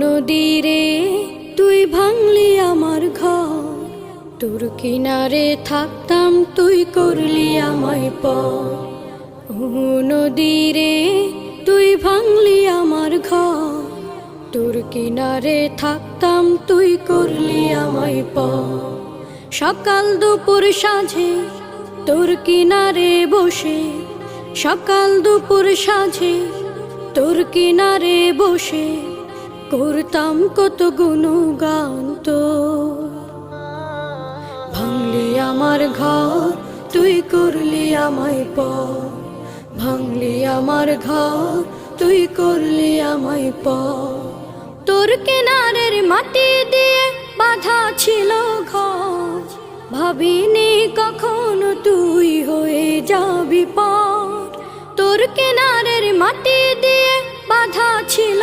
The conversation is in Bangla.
নদীরে তুই ভাঙলি আমার ঘর, তোর কিনারে থাকতাম তুই করলি আমায় পর। নদীরে তুই ভাঙলি আমার ঘর, তোর কিনারে থাকতাম তুই করলি আমায় পর। সকাল দুপুর সাঁঝে তোর কিনারে বসে, সকাল দুপুর সাঁঝে তোর কিনারে বসে করতাম কত গুণগান তোর। ভাঙলি আমার ঘর তুই করলি আমায় পর, ভাঙলি আমার ঘর তুই করলি আমায় পর। তোর কিনারের মাটি দিয়ে বাঁধা ছিল ঘর, ভাবিনি কখনো তুই হয়ে যাবি পর। তোর কিনারের মাটি দিয়ে বাঁধা ছিল